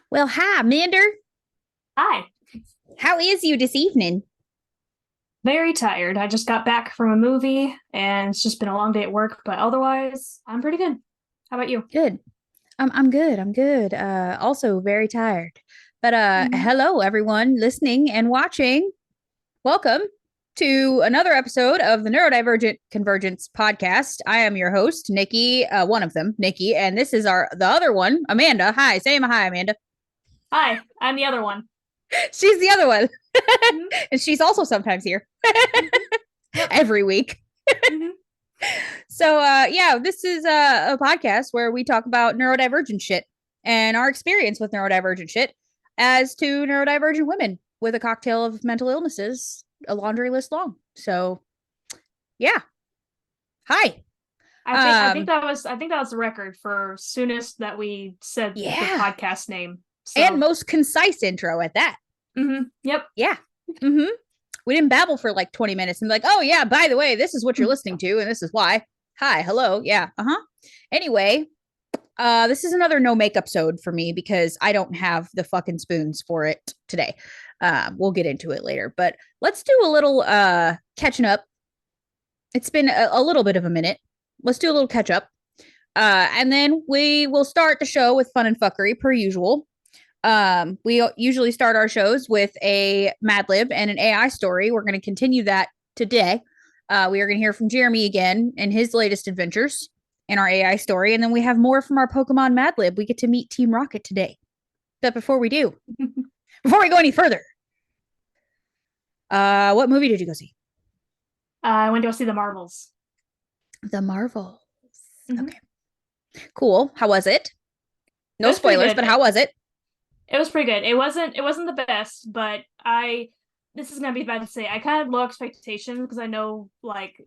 Well, hi, Mander. Hi. How is you this evening? Very tired. I just got back from a movie and it's just been a long day at work, but otherwise, I'm pretty good. How about you? Good. I'm good. I'm good. Also very tired. But Mhm. hello everyone listening and watching. Welcome to another episode of the Neurodivergent Convergence podcast. I am your host, Nikki, one of them, Nikki, and this is the other one, Amanda. Hi, say hi, Amanda. Hi, I'm the other one. She's the other one. Mhm. And she's also sometimes here Mhm. Yep. every week. Mhm. So yeah, this is a podcast where we talk about neurodivergent shit and our experience with neurodivergent shit as two neurodivergent women with a cocktail of mental illnesses, a laundry list long. So yeah, hi. I think that was the record for soonest that we said the Yeah, podcast name. and So, most concise intro at that. yep. Yeah. Mm-hmm. We didn't babble for like 20 minutes and be like, oh yeah, by the way, this is what you're listening to, and this is why. Hi, hello, yeah, uh-huh. Anyway, this is another no make episode for me because I don't have the fucking spoons for it today. We'll get into it later, but let's do a little catching up. It's been a little bit of a minute. Let's do a little catch up. And then we will start the show with fun and fuckery per usual. We usually start our shows with a Mad Lib and an AI story. We're going to continue that today. We are going to hear from Jeremy again and his latest adventures in our AI story. And then we have more from our Pokemon Mad Lib. We get to meet Team Rocket today. But before we go any further, what movie did you go see? I went to go see the Marvels. The Marvels. Mhm. Okay, cool. How was it? It No was pretty spoilers, good. but how was it? It was pretty good. It wasn't the best, but I this is gonna be bad to say. I kind of low expectations because I know like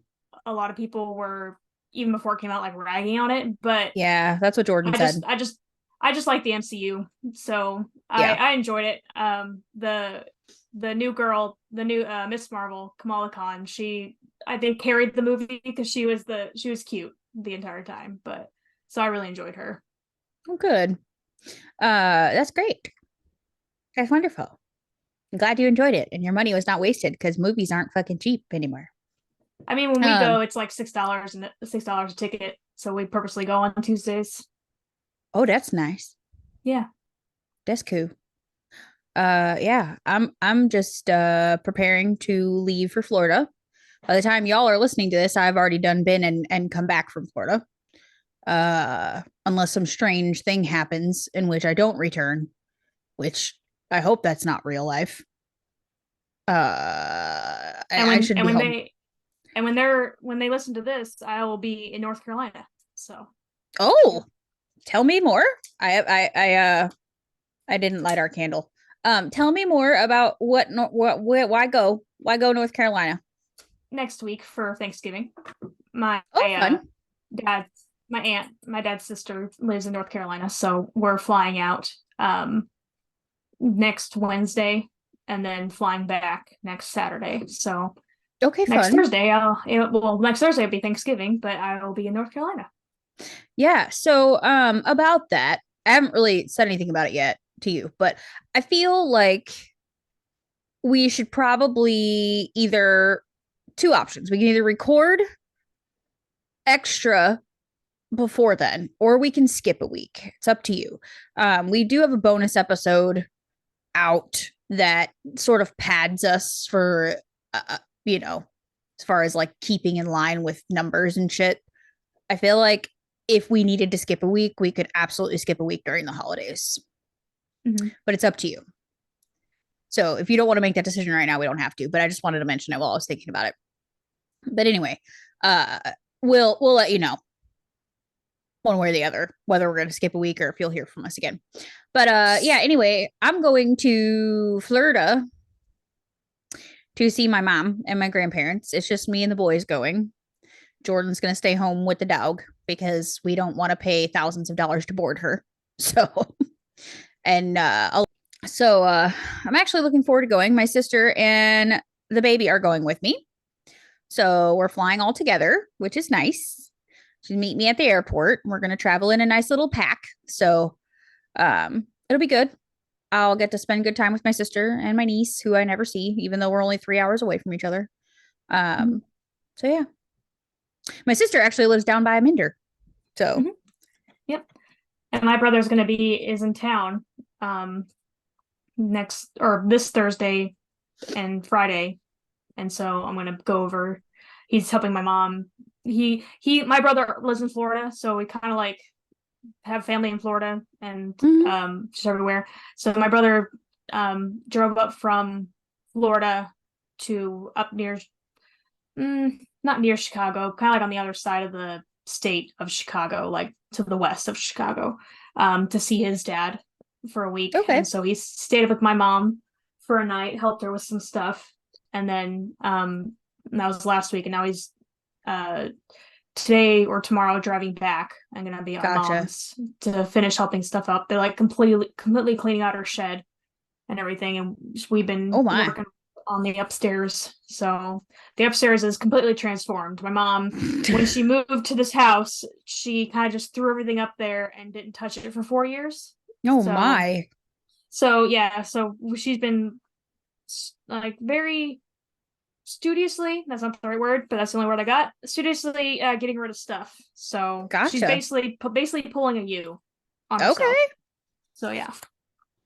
a lot of people were even before it came out like ragging on it, but Yeah, that's what Jordan I said. just I just I just like the MCU. So I Yeah. I enjoyed it. The new girl, the new Miss Marvel, Kamala Khan, she I think carried the movie because she was cute the entire time, but so I really enjoyed her. Oh, good. That's great. That's wonderful. I'm glad you enjoyed it and your money was not wasted because movies aren't fucking cheap anymore. I mean, when we Um, go, it's like $6 a ticket. So we purposely go on Tuesdays. oh, that's nice. Yeah. That's cool. Yeah, I'm just preparing to leave for Florida. By the time y'all are listening to this, I've already done been and come back from Florida. Unless some strange thing happens in which I don't return, which I hope that's not real life. And I when should and be when home. they and when they listen to this, I will be in North Carolina. So Oh, tell me more. I didn't light our candle. Tell me more about why go North Carolina? next week for Thanksgiving, my Oh, fun. dad, my dad's sister lives in North Carolina, so we're flying out next Wednesday and then flying back next Saturday. So Okay, next fun. Thursday, next Thursday will be Thanksgiving, but I will be in North Carolina. Yeah. So, about that, I haven't really said anything about it yet to you, but I feel like we should probably either two options. We can either record extra before then, or we can skip a week. It's up to you. We do have a bonus episode out that sort of pads us for, you know, as far as like keeping in line with numbers and shit. I feel like if we needed to skip a week, we could absolutely skip a week during the holidays, Mhm. but it's up to you. So if you don't want to make that decision right now, we don't have to. But I just wanted to mention it while I was thinking about it. But anyway, uh, we'll let you know one way or the other whether we're going to skip a week or if you'll hear from us again. But yeah. Anyway, I'm going to Florida to see my mom and my grandparents. It's just me and the boys going. Jordan's going to stay home with the dog because we don't want to pay thousands of dollars to board her. So, and I'm actually looking forward to going. My sister and the baby are going with me. So we're flying all together, which is nice. She'll meet me at the airport. We're going to travel in a nice little pack. So, It'll be good. I'll get to spend good time with my sister and my niece, who I never see, even though we're only 3 hours away from each other. Mhm. Um, so yeah, my sister actually lives down by Minder. So Mhm. Yep. And my brother's gonna be is in town um next or this Thursday and Friday. And so I'm gonna go over. He's helping my mom. My brother lives in Florida, so we kind of like have family in Florida and mhm. just everywhere. So my brother drove up from Florida to up near not near Chicago, kind of like on the other side of the state of Chicago, like to the west of Chicago, to see his dad for a week. And Okay, so he stayed up with my mom for a night, helped her with some stuff, and then that was last week. And now he's uh today or tomorrow driving back. I'm gonna be at my gotcha. mom's to finish helping stuff up. They're like completely cleaning out her shed and everything, and we've Oh been my. working on the upstairs. So the upstairs is completely transformed. My mom, when she moved to this house, she kind of just threw everything up there and didn't touch it for 4 years. Oh So my. so yeah, so she's been like very studiously, that's not the right word, but that's the only word I got, studiously getting rid of stuff. So she's Gotcha. basically pulling a U on herself. Okay. So yeah.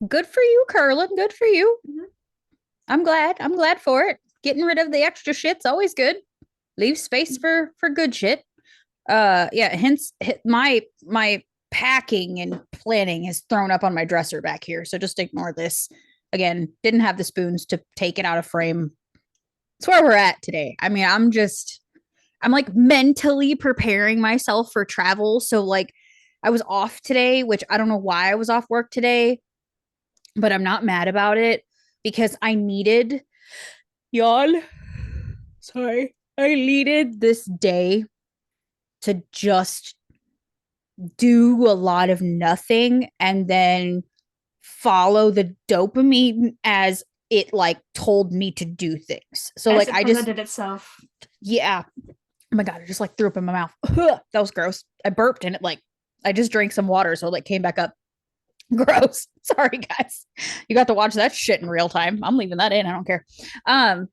Good for you, Curlin. Good for you. Mhm. I'm glad. I'm glad for it. Getting rid of the extra shit's always good. Leave space for good shit. Yeah, hence my packing and planning is thrown up on my dresser back here. So just ignore this. Again, didn't have the spoons to take it out of frame. That's where we're at today. I mean, I'm like mentally preparing myself for travel. So like I was off today, which I don't know why I was off work today, but I'm not mad about it because I needed yawn. Sorry. I needed this day to just do a lot of nothing and then follow the dopamine as it like told me to do things. So As like it I just presented itself. yeah. Oh my god, I just like threw up in my mouth. That was gross. I burped and it like I just drank some water so it like came back up. Gross. Sorry guys. You got to watch that shit in real time. I'm leaving that in. I don't care. Um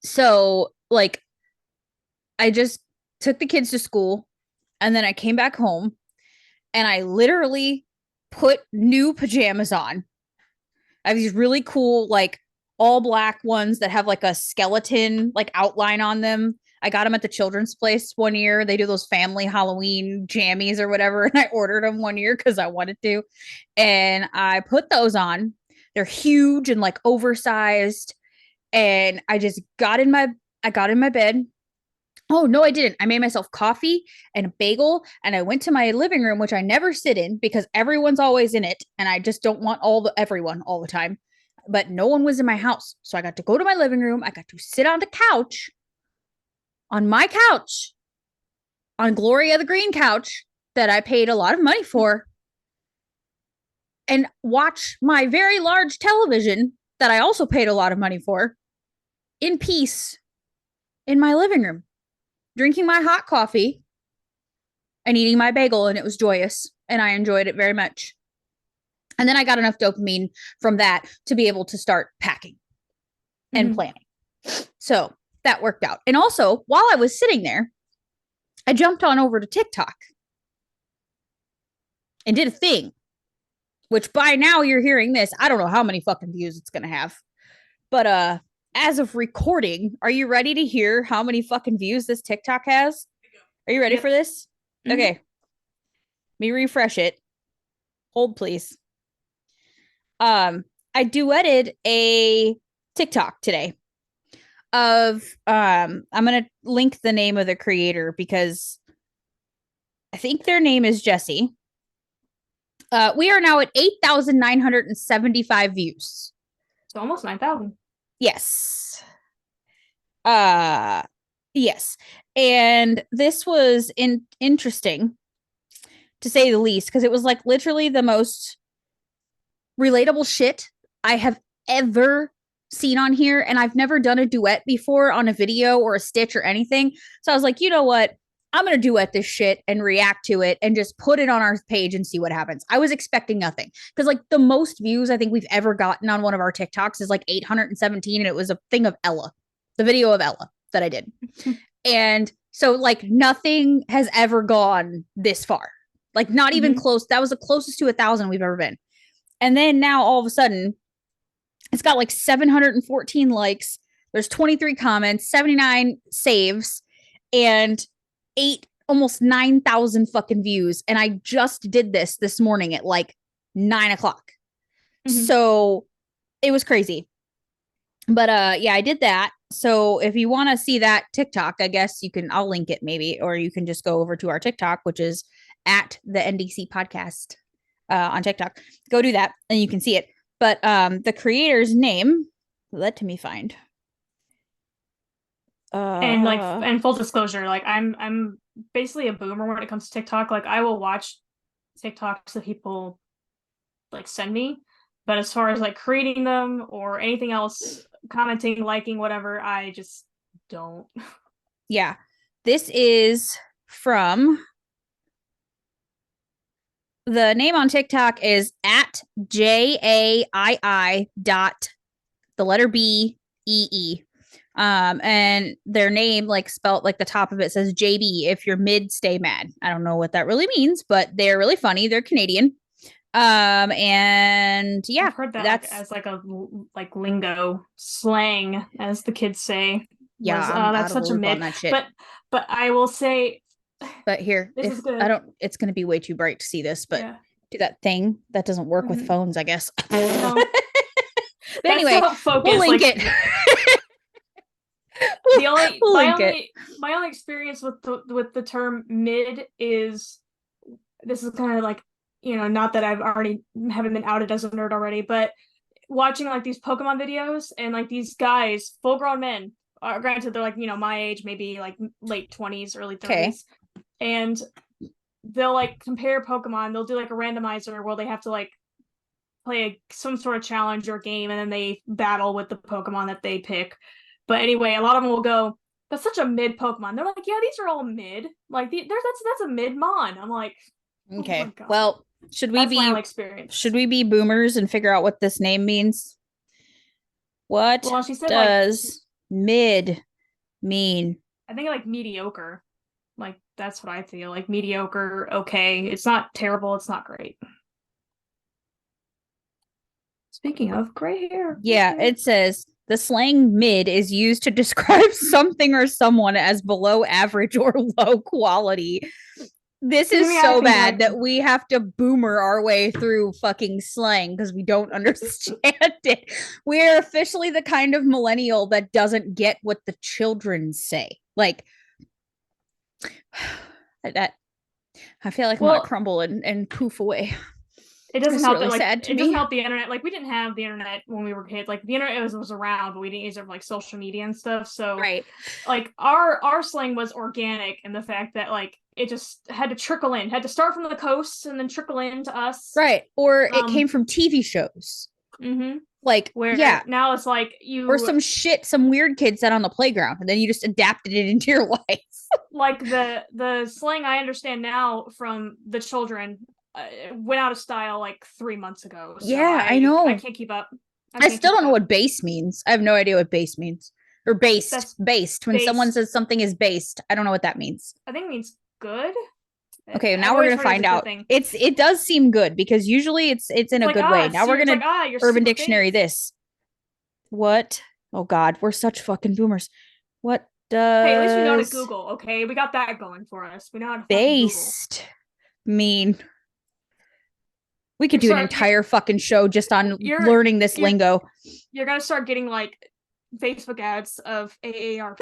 so like I just took the kids to school and then I came back home and I literally put new pajamas on. I have these really cool, like all black ones that have like a skeleton like outline on them. I got them at the children's place one year. They do those family Halloween jammies or whatever. And I ordered them one year because I wanted to. And I put those on. They're huge and like oversized. And I got in my bed. Oh, no, I didn't. I made myself coffee and a bagel and I went to my living room, which I never sit in because everyone's always in it. And I just don't want everyone all the time. But no one was in my house. So I got to go to my living room. I got to sit on the couch, on my couch, on Gloria the Green couch that I paid a lot of money for, and watch my very large television that I also paid a lot of money for in peace in my living room, drinking my hot coffee and eating my bagel, and it was joyous and I enjoyed it very much. And then I got enough dopamine from that to be able to start packing and Mm-hmm. planning. So that worked out. And also, while I was sitting there, I jumped on over to TikTok and did a thing, which by now you're hearing this. I don't know how many fucking views it's going to have. But as of recording, are you ready to hear how many fucking views this TikTok has? Are you ready Yep. for this? Mm-hmm. Okay. Let me refresh it. Hold please. I duetted a TikTok today of I'm gonna link the name of the creator because I think their name is Jesse. We are now at 8,975 views. So almost 9,000. Yes. Uh yes. And this was interesting to say the least because it was like literally the most relatable shit I have ever seen on here. And I've never done a duet before on a video or a stitch or anything. So I was like, you know what? I'm going to duet this shit and react to it and just put it on our page and see what happens. I was expecting nothing because like the most views I think we've ever gotten on one of our TikToks is like 817. And it was a thing of Ella, the video of Ella that I did. And so like nothing has ever gone this far, like not even close. That was the closest to 1,000 we've ever been. And then now all of a sudden it's got like 714 likes. There's 23 comments, 79 saves, and almost 9,000 fucking views. And I just did this morning at like 9:00. So it was crazy. But yeah, I did that. So if you want to see that TikTok, I guess I'll link it maybe, or you can just go over to our TikTok, which is at the NDC podcast on TikTok. Go do that and you can see it. But the creator's name, let me find. And full disclosure, like I'm basically a boomer when it comes to TikTok. Like I will watch TikToks that people like send me, but as far as like creating them or anything else, commenting, liking, whatever, I just don't. Yeah, this is from, the name on TikTok is at JAII dot the letter BEE. And their name, like spelt like the top of it says JB. If you're mid, stay mad. I don't know what that really means, but they're really funny. They're Canadian. And yeah, I've heard that that's like, as like a like lingo slang, as the kids say. Yeah, that's such a mid. But I will say. But here, this is good. It's going to be way too bright to see this, but yeah. Do that thing that doesn't work with phones, I guess. No. But anyway, we'll link it. My only experience with the term mid is, this is kind of like, not that haven't been outed as a nerd already, but watching like these Pokemon videos and like these guys, full grown men, granted they're like, my age, maybe like late 20s, early 30s. Okay. And they'll like compare Pokemon. They'll do like a randomizer where they have to like play some sort of challenge or game, and then they battle with the Pokemon that they pick. But anyway, a lot of them will go, that's such a mid Pokemon. They're like, yeah, these are all mid. Like that's a mid Mon. I'm like, okay, oh well, should we be boomers and figure out what this name means? What does mid mean? I think like mediocre. Like that's what I feel like. Mediocre, okay. It's not terrible, it's not great. Speaking of gray hair. Yeah, it says the slang mid is used to describe something or someone as below average or low quality. This is so bad that we have to boomer our way through fucking slang because we don't understand it. We're officially the kind of millennial that doesn't get what the children say. Like, that I feel like I'm gonna crumble and poof away. It doesn't help really that, like, it doesn't help the internet. Like, we didn't have the internet when we were kids. Like, the internet was around, but we didn't use it for like social media and stuff. So like our slang was organic in the fact that like it just had to trickle in, had to start from the coast and then trickle in to us. Right. Or it came from TV shows. Like, where now it's like or some weird kid said on the playground, and then you just adapted it into your life. Like the slang I understand now from the children went out of style like 3 months ago. So yeah, I know. I can't keep up. I still don't know what base means. I have no idea what base means. Or based. That's based. When someone says something is based, I don't know what that means. I think it means good. Okay, now we're gonna find out. It does seem good because usually it's in a good way. Now we're gonna Urban Dictionary this. What? Oh God, we're such fucking boomers. What does? Hey, at least we know how to Google. Okay, we got that going for us. We know how to based mean. We could do an entire fucking show just on learning this lingo. You're gonna start getting like Facebook ads of AARP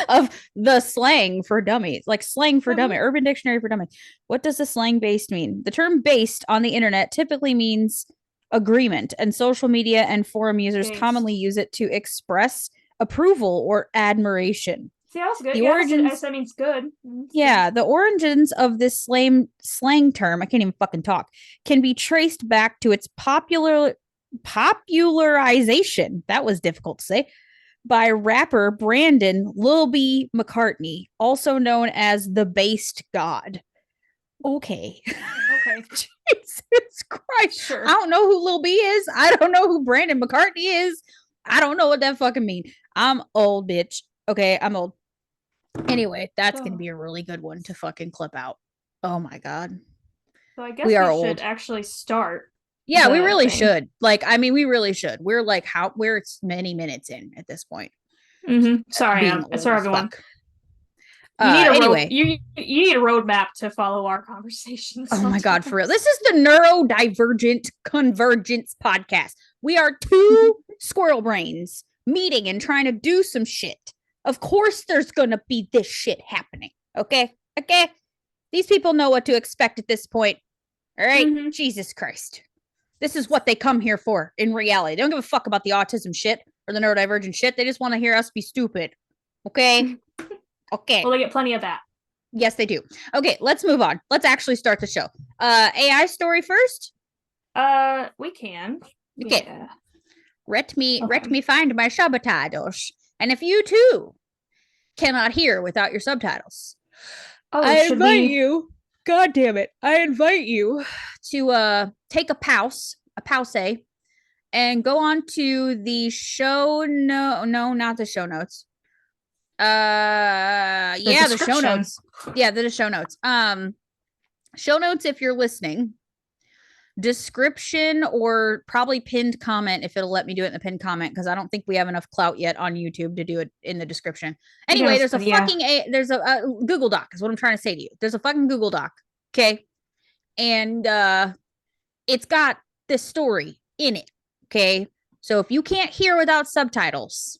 of the slang for dummies, like slang for dummy, Urban Dictionary for dummies. What does the slang based mean? The term based on the internet typically means agreement, and social media and forum users commonly use it to express approval or admiration. See, that's good. The origins, that means good. Yeah, the origins of this slang term, I can't even fucking talk, can be traced back to its popularization. That was difficult to say. by rapper Brandon Lil B McCartney, also known as the Based God. Okay. Okay. Jesus Christ. Sure. I don't know who Lil B is. I don't know who Brandon McCartney is. I don't know what that fucking means. I'm old, bitch. Okay, I'm old. Anyway, that's going to be a really good one to fucking clip out. Oh my God. So I guess we are should old. Actually start. Yeah, we really thing. should. Like, I mean, we really should. We're like we're many minutes in at this point. Mm-hmm. Sorry, sorry, everyone. You need a anyway, you need a roadmap to follow our conversations. Oh my God, for real. This is the neurodivergent convergence podcast. We are two squirrel brains meeting and trying to do some shit. Of course, there's going to be this shit happening. Okay. Okay. These people know what to expect at this point. All right. Mm-hmm. Jesus Christ. This is what they come here for in reality. They don't give a fuck about the autism shit or the neurodivergent shit. They just want to hear us be stupid. Okay. Okay. Well, they get plenty of that. Yes, they do. Okay, let's move on. Let's actually start the show. AI story first? We can. Okay. Yeah. Let me find my subtitles. And if you too cannot hear without your subtitles, I invite you. God damn it. I invite you to take a pause, and go on to the show not the show notes. The show notes. Yeah, the show notes. Show notes if you're listening. Description or probably pinned comment if it'll let me do it in the pinned comment, because I don't think we have enough clout yet on YouTube to do it in the description. Anyway, there's a Google Doc is what I'm trying to say to you. There's a fucking Google Doc. Okay. And it's got this story in it. Okay. So if you can't hear without subtitles,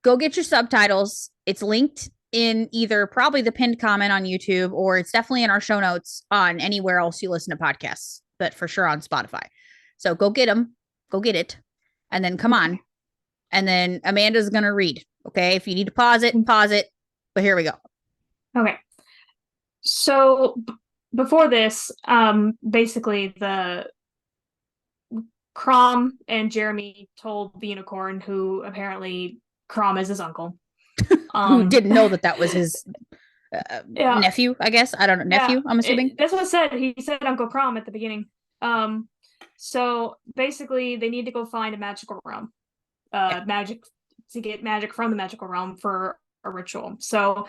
go get your subtitles. It's linked in either probably the pinned comment on YouTube, or it's definitely in our show notes on anywhere else you listen to podcasts, but for sure on Spotify. So go get them. Go get it. And then come on. And then Amanda's going to read. Okay. If you need to pause it. But here we go. Okay. So before this, basically the Crom and Jeremy told the unicorn, who apparently Crom is his uncle. Who didn't know that was his nephew, I guess. I don't know. Nephew, I'm assuming. That's what I said. He said Uncle Crom at the beginning. So basically they need to go find a magical realm. Magic to get magic from the magical realm for a ritual. So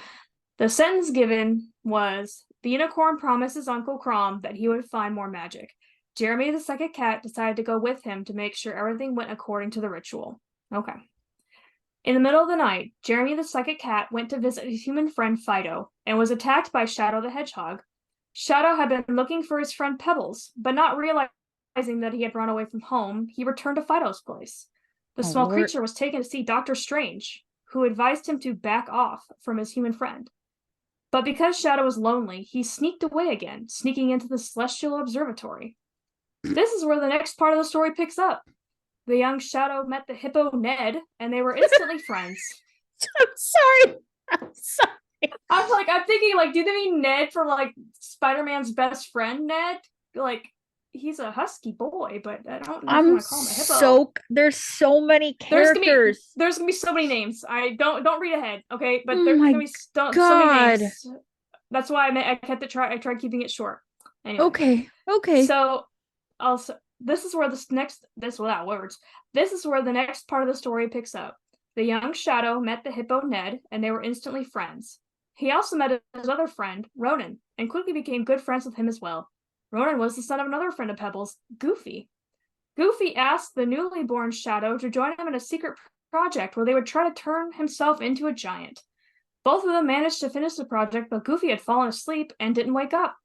the sentence given was, the unicorn promises Uncle Crom that he would find more magic. Jeremy the second cat decided to go with him to make sure everything went according to the ritual. Okay. In the middle of the night, Jeremy the second cat went to visit his human friend Fido and was attacked by Shadow the hedgehog. Shadow had been looking for his friend Pebbles, but not realizing that he had run away from home, he returned to Fido's place. The small creature was taken to see Dr. Strange, who advised him to back off from his human friend. But because Shadow was lonely, he sneaked away again, sneaking into the Celestial Observatory. This is where the next part of the story picks up. The young Shadow met the hippo Ned, and they were instantly friends. I'm sorry. I'm thinking, do they mean Ned for, Spider-Man's best friend, Ned? He's a husky boy, but I don't know if you want to call him a hippo. There's so many characters. There's gonna be so many names. I don't read ahead, okay? But there's gonna be so many names. That's why I tried keeping it short. Anyway. Okay. So, also, this is where the next part of the story picks up. The young Shadow met the hippo Ned, and they were instantly friends. He also met his other friend, Ronan, and quickly became good friends with him as well. Ronan was the son of another friend of Pebbles, Goofy. Goofy asked the newly born Shadow to join him in a secret project where they would try to turn himself into a giant. Both of them managed to finish the project, but Goofy had fallen asleep and didn't wake up.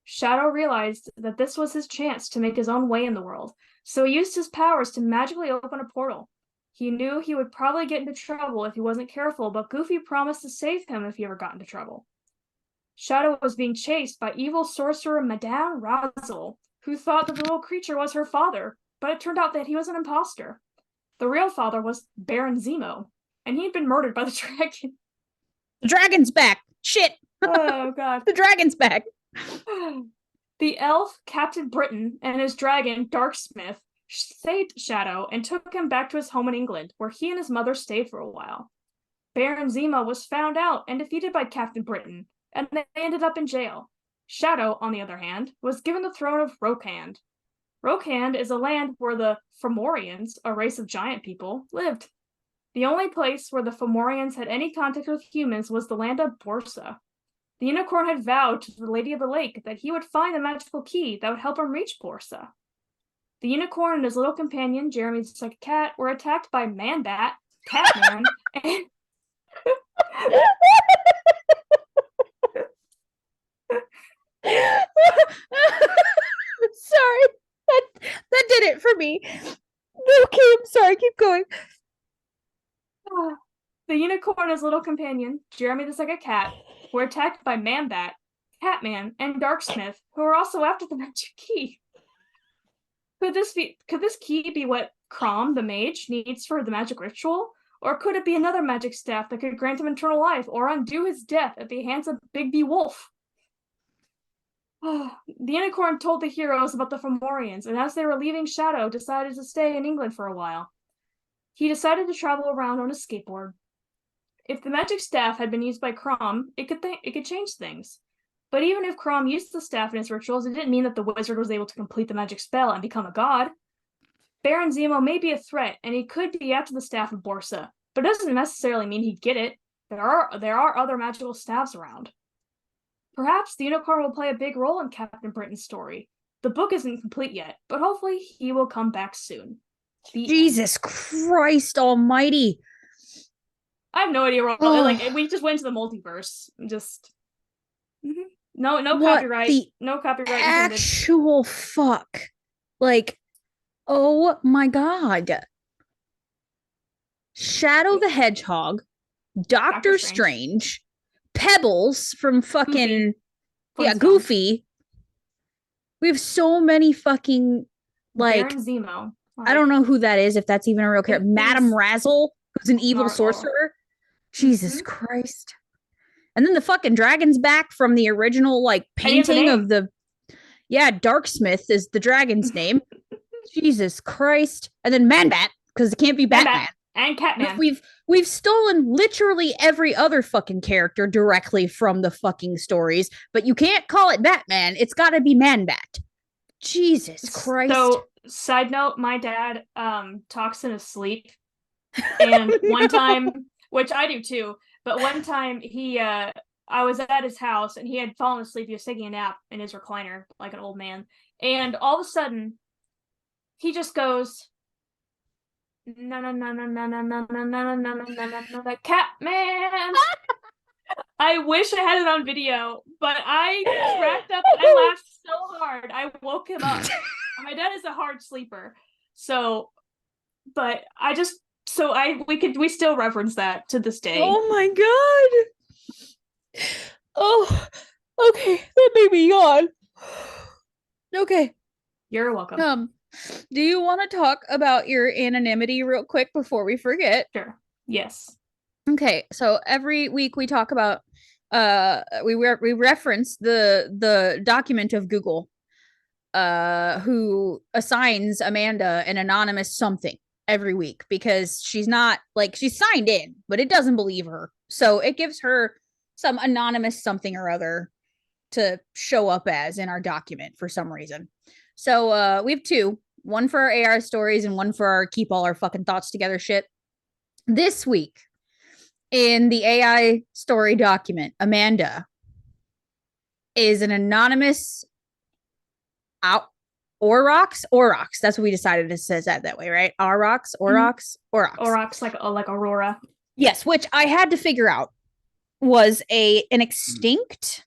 Shadow realized that this was his chance to make his own way in the world, so he used his powers to magically open a portal. He knew he would probably get into trouble if he wasn't careful, but Goofy promised to save him if he ever got into trouble. Shadow was being chased by evil sorcerer Madame Razzle, who thought that the little creature was her father, but it turned out that he was an imposter. The real father was Baron Zemo, and he had been murdered by the dragon. The dragon's back! Shit! Oh, God. The dragon's back! The elf, Captain Britain, and his dragon, Darksmith, saved Shadow and took him back to his home in England, where he and his mother stayed for a while. Baron Zemo was found out and defeated by Captain Britain, and they ended up in jail. Shadow, on the other hand, was given the throne of Rokhand. Rokhand is a land where the Fomorians, a race of giant people, lived. The only place where the Fomorians had any contact with humans was the land of Borsa. The unicorn had vowed to the Lady of the Lake that he would find the magical key that would help him reach Borsa. The unicorn and his little companion, Jeremy the Second Cat, were attacked by Man-Bat, Catman, and... Sorry. That did it for me. Okay, I'm sorry. Keep going. The unicorn and his little companion, Jeremy the Second Cat, were attacked by Man-Bat, Catman, and Darksmith, who were also after the magic key. Could this key be what Crom, the mage, needs for the magic ritual? Or could it be another magic staff that could grant him eternal life or undo his death at the hands of Bigby Wolf? The unicorn told the heroes about the Fomorians, and as they were leaving Shadow, decided to stay in England for a while. He decided to travel around on a skateboard. If the magic staff had been used by Crom, it could change things. But even if Crom used the staff in his rituals, it didn't mean that the wizard was able to complete the magic spell and become a god. Baron Zemo may be a threat, and he could be after the staff of Borsa, but it doesn't necessarily mean he'd get it. There are other magical staffs around. Perhaps the unicorn will play a big role in Captain Britain's story. The book isn't complete yet, but hopefully he will come back soon. Jesus Christ almighty. I have no idea what like we just went to the multiverse. Just no copyright. No copyright. Actual fuck. Like, oh my god. Shadow the Hedgehog, Doctor Strange, Pebbles from fucking Goofy. We have so many fucking like Baron Zemo. I don't know who that is, if that's even a real character. Madame Razzle, who's an evil sorcerer. Jesus Christ. And then the fucking dragon's back from the original like painting of the Darksmith is the dragon's name. Jesus Christ. And then Man-Bat, because it can't be Batman. And Catman. We've stolen literally every other fucking character directly from the fucking stories, but you can't call it Batman. It's got to be Man-Bat. Jesus Christ. So, side note, my dad talks in his sleep. And one time, which I do too, but one time I was at his house and he had fallen asleep. He was taking a nap in his recliner like an old man. And all of a sudden, he just goes, no, Catman. I wish I had it on video, but I cracked up and I laughed so hard. I woke him up. My dad is a hard sleeper. We still reference that to this day. Oh my god. Oh, okay. That made me yawn. Okay. You're welcome. Do you want to talk about your anonymity real quick before we forget? Sure. Yes. Okay, so every week we talk about we reference the document of Google who assigns Amanda an anonymous something every week because she's not like she's signed in, but it doesn't believe her. So it gives her some anonymous something or other to show up as in our document for some reason. So we have two, one for our AR stories and one for our keep all our fucking thoughts together shit. This week in the AI story document, Amanda is an anonymous Aurochs. That's what we decided it says that way, right? Aurochs. Aurochs, like Aurora. Yes, which I had to figure out was an extinct.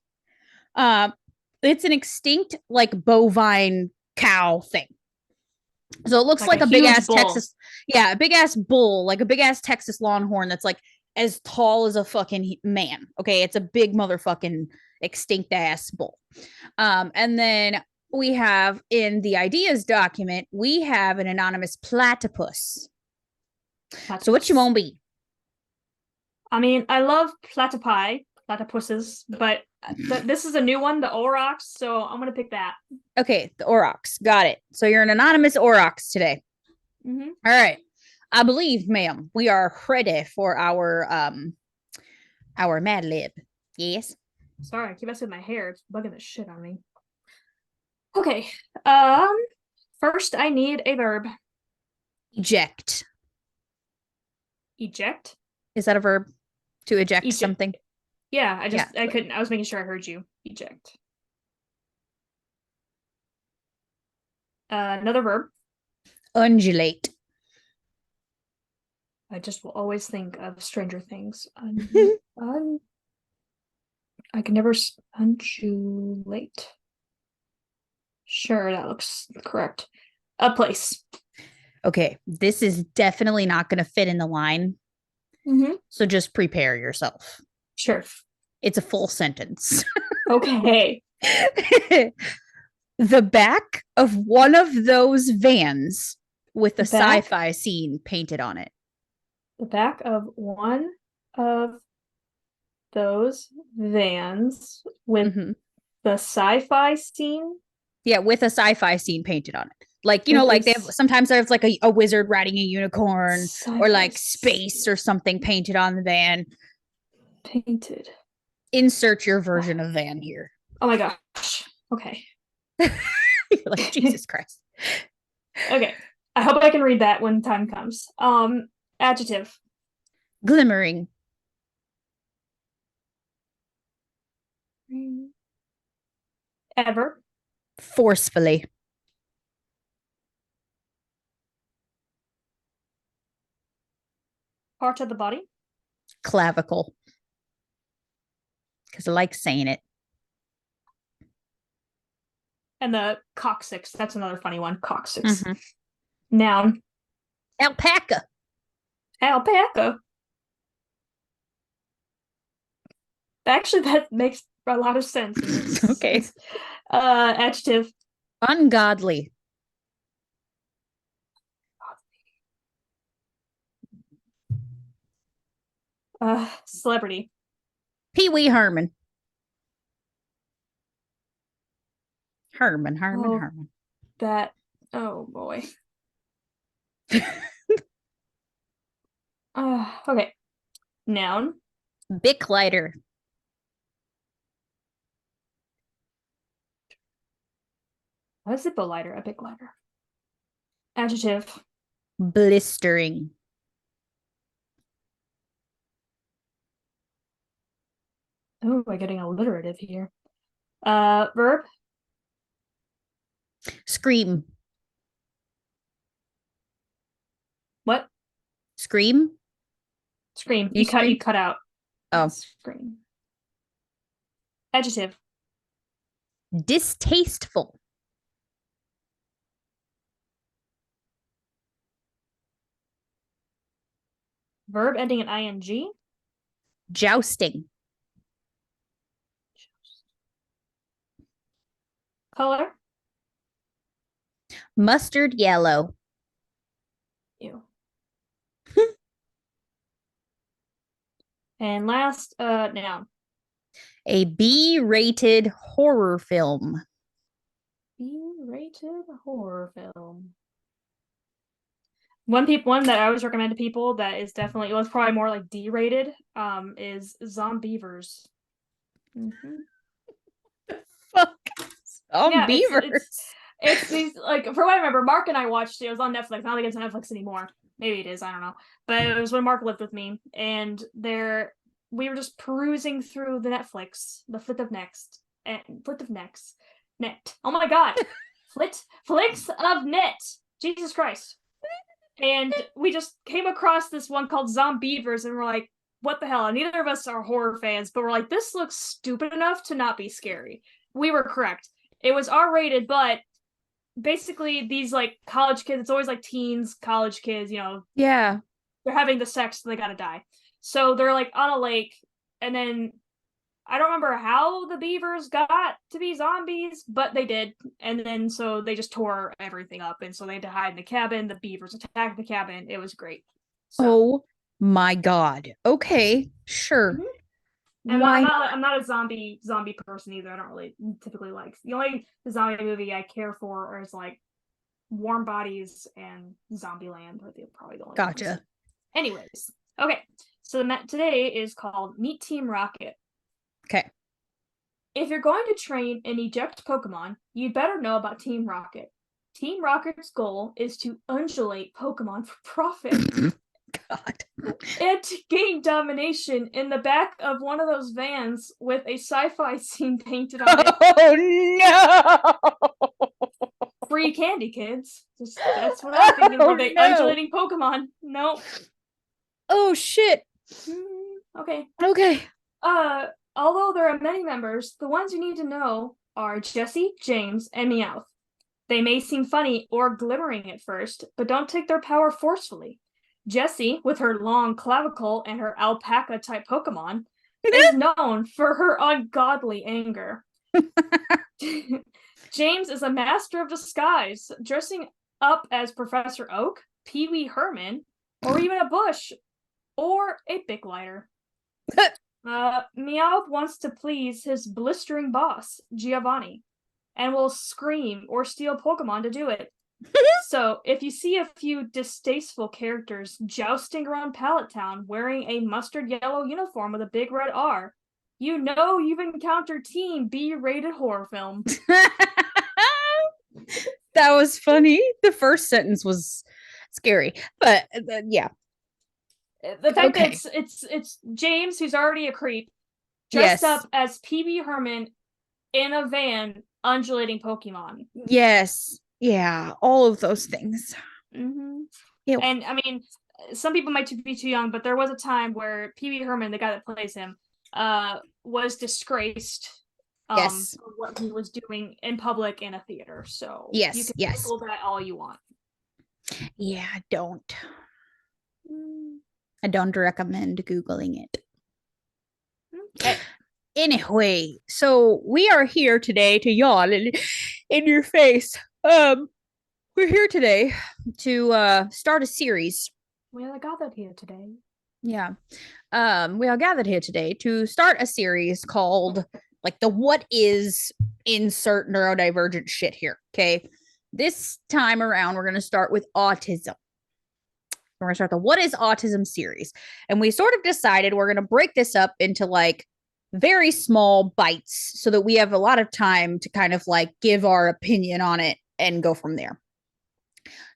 It's an extinct like bovine cow thing. So it looks like a big ass Texas, a big ass bull, like a big ass Texas Longhorn that's like as tall as a fucking man. Okay, it's a big motherfucking extinct ass bull. And then we have in the ideas document, we have an anonymous platypus. So what you won't be? I mean, I love platypi, platypuses, but this is a new one, the Aurochs, so I'm gonna pick that. Okay, the Aurochs. Got it. So you're an anonymous Aurochs today. Mm-hmm. All right. I believe, ma'am, we are ready for our Mad Lib. Yes. Sorry, I keep messing with my hair. It's bugging the shit out of me. Okay. Um. First, I need a verb. Eject. Eject. Is that a verb? To eject Eject. something? Yeah, I couldn't. I was making sure I heard you. Eject. Another verb. Undulate. I just will always think of Stranger Things. I can never undulate. Sure, that looks correct. A place. Okay, this is definitely not going to fit in the line. Mm-hmm. So just prepare yourself. Sure. It's a full sentence. Okay. The back of one of those vans with a sci-fi scene painted on it. The back of one of those vans with the sci-fi scene. Yeah, with a sci-fi scene painted on it. Like, you know, like they have sometimes there's like a wizard riding a unicorn or like space or something painted on the van. Painted. Insert your version of van here. Oh my gosh. Okay. You're like, Jesus Christ. Okay. I hope I can read that when time comes. Adjective. Glimmering. Ever. Forcefully. Part of the body. Clavicle. Because I like saying it. And the coccyx. That's another funny one. Coccyx. Mm-hmm. Noun. Alpaca. Alpaca. Actually, that makes a lot of sense. Okay. Adjective. Ungodly. Celebrity. Pee-wee Herman. Herman. That. Oh boy. Okay. Noun. Bic lighter. A Zippo lighter. A Bic lighter. Adjective. Blistering. Oh, we're getting alliterative here. Verb. Scream. What? Scream. Scream. You cut out. Oh. Scream. Adjective. Distasteful. Verb ending in ing. Jousting. Color. Mustard yellow. Ew. And last, noun. A B-rated horror film. B-rated horror film. One that I always recommend to people that is definitely, well, it's probably more like D-rated, is Zombievers. Mm-hmm. Fuck. Zombievers. It's these, like, for what I remember, Mark and I watched it. It was on Netflix. I don't think it's on Netflix anymore. Maybe it is. I don't know. But it was when Mark lived with me, and we were just perusing through the Netflix, the flit of net. Oh my god, flicks of net. Jesus Christ. And we just came across this one called Zombievers, and we're like, what the hell? And neither of us are horror fans, but we're like, this looks stupid enough to not be scary. We were correct. It was R-rated, but basically these like college kids, it's always like teens, college kids, you know. Yeah. They're having the sex, so they gotta die. So they're like on a lake, and then I don't remember how the beavers got to be zombies, but they did. And then so they just tore everything up, and so they had to hide in the cabin. The beavers attacked the cabin. It was great. So. Oh my god. Okay, sure. Mm-hmm. And Why not? I'm not a zombie person either. I don't really typically like the only zombie movie I care for is like Warm Bodies and Zombieland are probably the only ones. Gotcha. Anyways, okay. So today is called Meet Team Rocket. Okay. If you're going to train and eject Pokemon, you'd better know about Team Rocket. Team Rocket's goal is to undulate Pokemon for profit. God. And to gain domination in the back of one of those vans with a sci-fi scene painted on it. Oh no! Free candy, kids. That's what I'm thinking. Oh Were they no! undulating Pokemon? Nope. Oh shit! Okay. Okay. Although there are many members, the ones you need to know are Jesse, James, and Meowth. They may seem funny or glittering at first, but don't take their power forcefully. Jessie, with her long clavicle and her alpaca-type Pokemon, is known for her ungodly anger. James is a master of disguise, dressing up as Professor Oak, Pee Wee Herman, or even a bush, or a Bic lighter. Meowth wants to please his blistering boss, Giovanni, and will scream or steal Pokemon to do it. So, if you see a few distasteful characters jousting around Pallet Town wearing a mustard yellow uniform with a big red R, you know you've encountered teen B-rated horror film. That was funny. The first sentence was scary, but yeah. The fact that it's James, who's already a creep, dressed up as P.B. Herman in a van undulating Pokemon. Yes. Yeah. All of those things. Mm-hmm. And I mean, some people might be too young, but there was a time where P.B. Herman, the guy that plays him, was disgraced for what he was doing in public in a theater. So you can Google that all you want. Yeah, don't. I don't recommend Googling it. Okay. Anyway, so we are here today to yawn in your face. We're here today to start a series. We all gathered here today. Yeah. We all gathered here today to start a series called like the what is insert neurodivergent shit here. Okay. This time around, we're going to start with autism. We're going to start the what is autism series. And we sort of decided we're going to break this up into like very small bites so that we have a lot of time to kind of like give our opinion on it and go from there.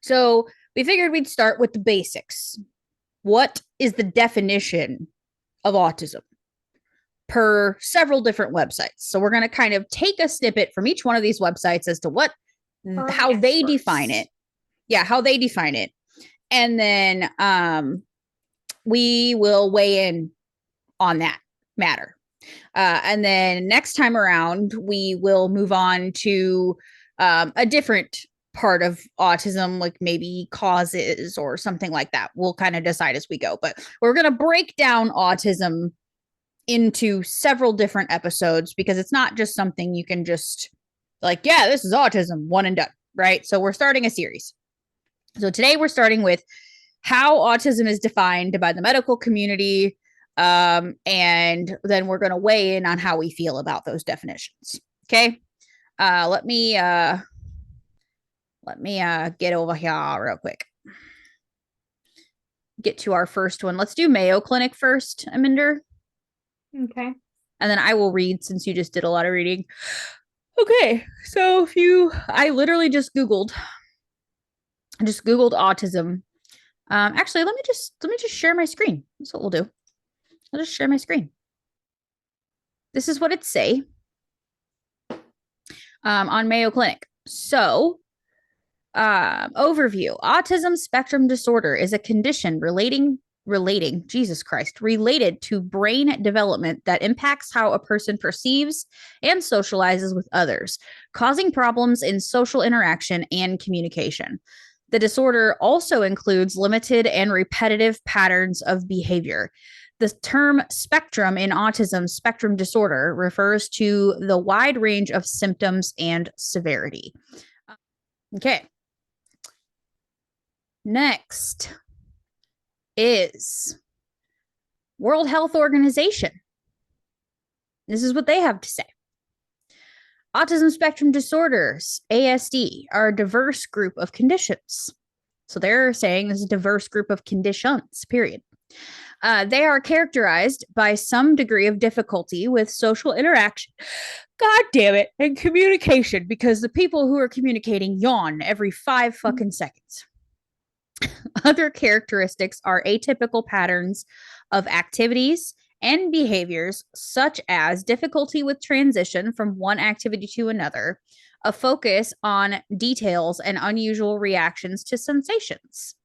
So we figured we'd start with the basics. What is the definition of autism per several different websites? So we're going to kind of take a snippet from each one of these websites as to how they define it. Yeah, how they define it. And then we will weigh in on that matter. And then next time around, we will move on to a different part of autism, like maybe causes or something like that. We'll kind of decide as we go. But we're going to break down autism into several different episodes because it's not just something you can just like, yeah, this is autism, one and done, right? So we're starting a series. So today we're starting with how autism is defined by the medical community. And then we're going to weigh in on how we feel about those definitions. Okay. Let me get over here real quick. Get to our first one. Let's do Mayo Clinic first, Amanda. Okay. And then I will read since you just did a lot of reading. Okay. So I literally just Googled autism. Actually, let me just share my screen. That's what we'll do. I'll just share my screen. This is what it say on Mayo Clinic. So, overview: autism spectrum disorder is a condition related to brain development that impacts how a person perceives and socializes with others, causing problems in social interaction and communication. The disorder also includes limited and repetitive patterns of behavior. The term spectrum in autism spectrum disorder refers to the wide range of symptoms and severity. Okay. Next is World Health Organization. This is what they have to say. Autism spectrum disorders, ASD, are a diverse group of conditions. So they're saying this is a diverse group of conditions, period. They are characterized by some degree of difficulty with social interaction. God damn it. And communication, because the people who are communicating yawn every 5 fucking seconds. Other characteristics are atypical patterns of activities and behaviors, such as difficulty with transition from one activity to another, a focus on details, and unusual reactions to sensations.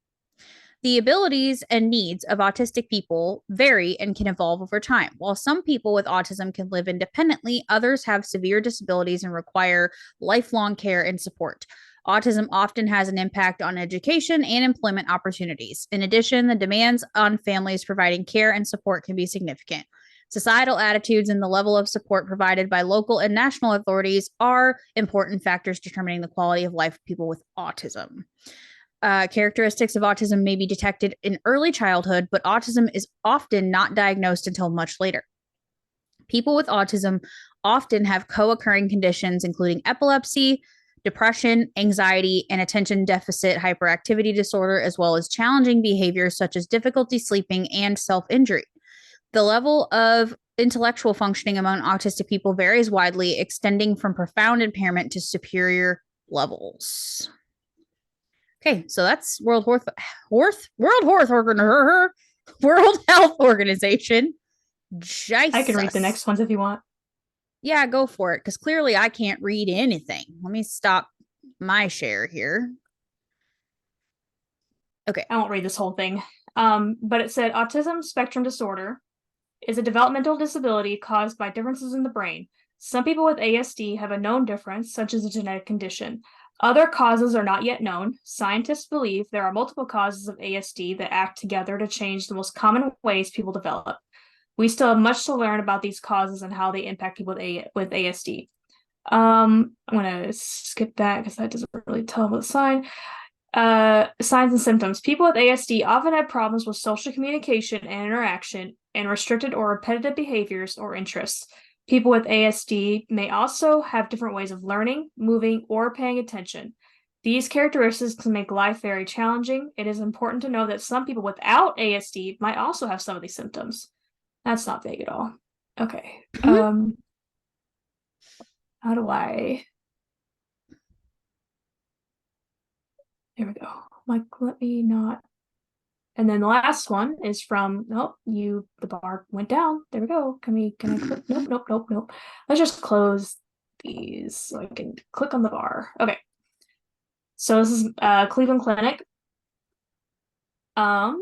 The abilities and needs of autistic people vary and can evolve over time. While some people with autism can live independently, others have severe disabilities and require lifelong care and support. Autism often has an impact on education and employment opportunities. In addition, the demands on families providing care and support can be significant. Societal attitudes and the level of support provided by local and national authorities are important factors determining the quality of life of people with autism. Characteristics of autism may be detected in early childhood, but autism is often not diagnosed until much later. People with autism often have co occurring conditions, including epilepsy, depression, anxiety, and attention deficit hyperactivity disorder, as well as challenging behaviors such as difficulty sleeping and self injury. The level of intellectual functioning among autistic people varies widely, extending from profound impairment to superior levels. Okay, so that's World Health Organization. I can read the next ones if you want. Yeah, go for it, because clearly I can't read anything. Let me stop my share here. Okay. I won't read this whole thing. But it said autism spectrum disorder is a developmental disability caused by differences in the brain. Some people with ASD have a known difference, such as a genetic condition. Other causes are not yet known. Scientists believe there are multiple causes of ASD that act together to change the most common ways people develop. We still have much to learn about these causes and how they impact people with ASD. I'm going to skip that because that doesn't really tell about the sign. Signs and symptoms. People with ASD often have problems with social communication and interaction and restricted or repetitive behaviors or interests. People with ASD may also have different ways of learning, moving, or paying attention. These characteristics can make life very challenging. It is important to know that some people without ASD might also have some of these symptoms. That's not vague at all. Okay. How do I... There we go. Like, let me not. And then the last one is from, the bar went down. There we go. Can I click? Nope. Let's just close these so I can click on the bar. Okay. So this is Cleveland Clinic. I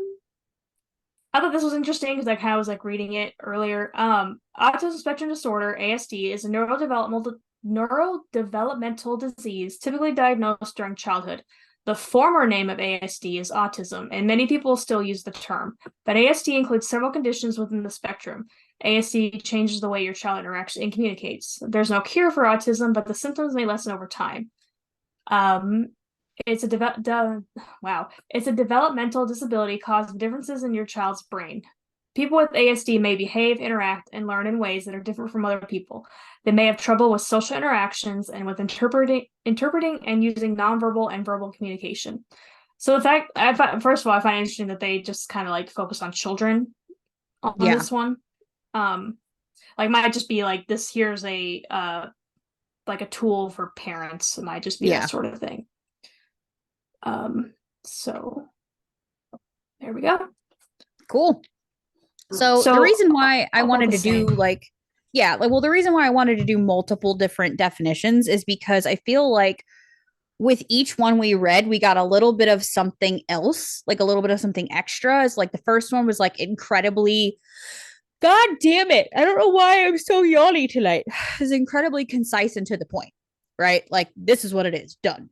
thought this was interesting because I was like reading it earlier. Autism spectrum disorder, ASD, is a neurodevelopmental disease typically diagnosed during childhood. The former name of ASD is autism, and many people still use the term. But ASD includes several conditions within the spectrum. ASD changes the way your child interacts and communicates. There's no cure for autism, but the symptoms may lessen over time. It's a developmental disability caused by differences in your child's brain. People with ASD may behave, interact, and learn in ways that are different from other people. They may have trouble with social interactions and with interpreting and using nonverbal and verbal communication. So the fact, first of all, I find it interesting that they just kind of like focus on children on this one. Like might just be like this. Here's a like a tool for parents. It might just be that sort of thing. So there we go. Cool. So the reason why I wanted to do the reason why I wanted to do multiple different definitions is because I feel like with each one we read, we got a little bit of something else, like a little bit of something extra. It's like the first one was like incredibly, God damn it. I don't know why I'm so yawny tonight. It's incredibly concise and to the point, right? Like this is what it is, done.